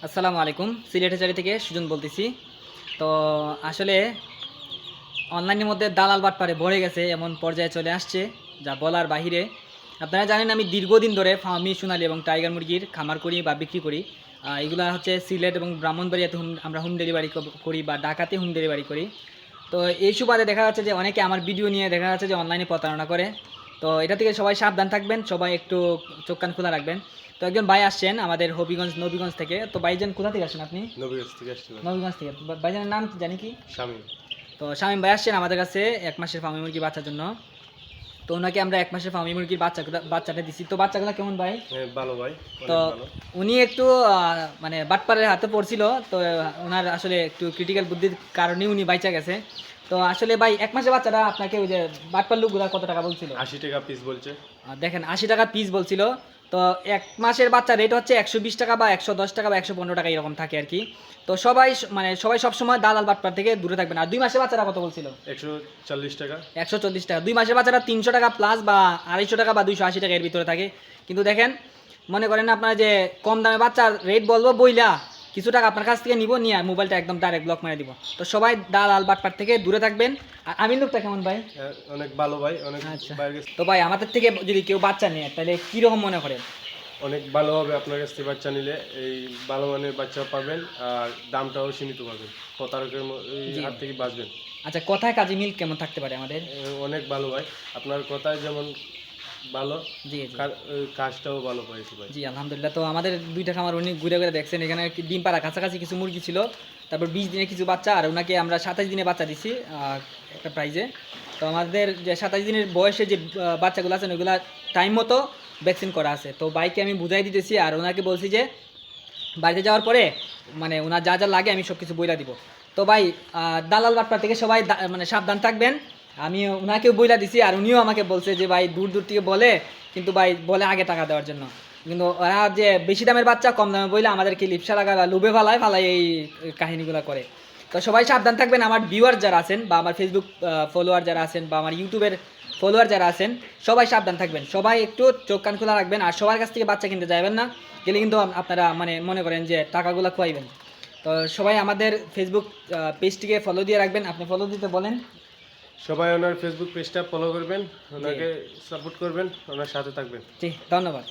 আসসালামু আলাইকুম, সিলেটেচারি থেকে সুজন বলতেছি। তো আসলে অনলাইনের মধ্যে দালাল বাটপারে ভরে গেছে, এমন পর্যায়ে চলে আসছে যা বলার বাহিরে। আপনারা জানেন আমি দীর্ঘদিন ধরে ফার্মি সোনালী এবং টাইগার মুরগির খামার করি বা বিক্রি করি। এগুলো হচ্ছে সিলেট এবং ব্রাহ্মণবাড়িয়াতে আমরা হোম ডেলিভারি করি বা ঢাকাতে হোম ডেলিভারি করি। তো এই সুবাদে দেখা যাচ্ছে যে অনেকে আমার ভিডিও নিয়ে দেখা যাচ্ছে যে অনলাইনে প্রতারণা করে। তো এটা থেকে সবাই সাবধান থাকবেন, সবাই একটু চোখ কান খোলা রাখবেন। তো একজন ভাই আসছেন আমাদের নবীগঞ্জ থেকে। তো ভাইজান কোথা থেকে আসছেন আপনি? নবীগঞ্জ থেকে আসছি ভাই। নবীগঞ্জ থেকে। তো ভাইজানের নাম জানি কি? শামীম। তো শামীম ভাই আসছেন আমাদের কাছে ১ মাসের ফার্মি মুরগি বাচ্চার জন্য। তো ওনাকে আমরা ১ মাসের ফার্মি মুরগির বাচ্চাটা দিছি। তো বাচ্চাগুলো কেমন ভাই? হ্যাঁ ভালো ভাই, তো অনেক ভালো। উনি একটু মানে বাটপারের হাতে পড়ছিল। তো ওনার আসলে একটু ক্রিটিক্যাল বুদ্ধির কারণেই উনি বাইচা গেছে। তো আসলে ভাই ১ মাসের বাচ্চাটা আপনাকে ওই যে বাটপার লোকগুলা কত টাকা বলছিল? ৮০ টাকা পিস বলছে। দেখেন ৮০ টাকা পিস বলছিল। তো ১ মাসের বাচ্চা রেট হচ্ছে ১২০ টাকা বা ১১০ টাকা বা ১১৫ টাকা এরকম থাকে আর কি। তো সবাই সবসময় দালাল বাটপার থেকে দূরে থাকবেন। আর ২ মাসের বাচ্চারা কত বলছিল? ১৪০ টাকা। ১৪০ টাকা। ২ মাসের বাচ্চারা ৩০০ টাকা প্লাস বা ২৫০ টাকা বা ২৮০ টাকা এর ভিতরে থাকে। কিন্তু দেখেন, মনে করেন আপনার যে কম দামে বাচ্চার রেট বলবো বইলা কিছু টাকা আপনার কাছ থেকে নিব, নিয়ে মোবাইলটা একদম ডাইরেক্ট ব্লক মেরে দিব। তো সবাই দালাল বাটপার থেকে দূরে থাকবেন। আর আমিন লোকটা কেমন ভাই? হ্যাঁ, অনেক ভালো ভাই, অনেক আচ্ছা। বাইরে গেছে। তো ভাই আমাদের থেকে যদি কেউ বাচ্চা নেয় তাহলে কীরকম মনে করেন? অনেক ভালো হবে আপনার কাছ থেকে বাচ্চা নিলে। এই ভালো মানের বাচ্চা পাবেন আর দামটাও সীমিত পাবেন। প্রতারকের জি। হাত থেকে বাঁচবেন। আচ্ছা, কথায় কাজে মিল কেমন থাকতে পারে আমাদের? অনেক ভালো ভাই, আপনার কথায় যেমন ভালো, জি জি কাজটাও ভালো পাইছি ভাই। জি আলহামদুলিল্লাহ। তো আমাদের দুইটা খামার উনি ঘুরে ঘুরে দেখছেন, এখানে ডিম পাড়া কাছাকাছি কিছু মুরগি ছিল, তারপর ২০ দিনে কিছু বাচ্চা, আর ওনাকে আমরা ২৭ দিনে বাচ্চা দিছি একটা প্রাইজে। তো আমাদের যে ২৭ দিনের বয়সে যে বাচ্চাগুলো আছেন ওইগুলো টাইম মতো ভ্যাকসিন করা আছে। তো বাইকে আমি বুঝাই দিতেছি, আর ওনাকে বলছি যে বাড়িতে যাওয়ার পরে মানে ওনার যা যা লাগে আমি সব কিছু বইলা দিব। তো ভাই দালাল বাটপার থেকে সবাই মানে সাবধান থাকবেন। আমি ওনাকেও বইলা দিছি, আর উনিও আমাকে বলছে যে ভাই দূর দূর থেকে বলে, কিন্তু ভাই বলে আগে টাকা দেওয়ার জন্য। কিন্তু ওরা যে বেশি দামের বাচ্চা কম দামে বইলে আমাদেরকে লিপসা লাগা বা লোভে ফালায় এই কাহিনীগুলো করে। তো সবাই সাবধান থাকবেন। আমার ভিউয়ার যারা আছেন বা আমার ফেসবুক ফলোয়ার যারা আছেন বা আমার ইউটিউবের ফলোয়ার যারা আছেন, সবাই সাবধান থাকবেন। সবাই একটু চোখ কান খোলা রাখবেন, আর সবার কাছ থেকে বাচ্চা কিনতে যাবেন না। গেলে কিন্তু আপনারা মানে মনে করেন যে টাকাগুলো খুয়াইবেন। তো সবাই আমাদের ফেসবুক পেজটিকে ফলো দিয়ে রাখবেন। আপনি ফলো দিতে বলেন। সবাই ওনার ফেসবুক পেজটা ফলো করবেন, ওনাকে সাপোর্ট করবেন, ওনার সাথে থাকবেন। জি, ধন্যবাদ।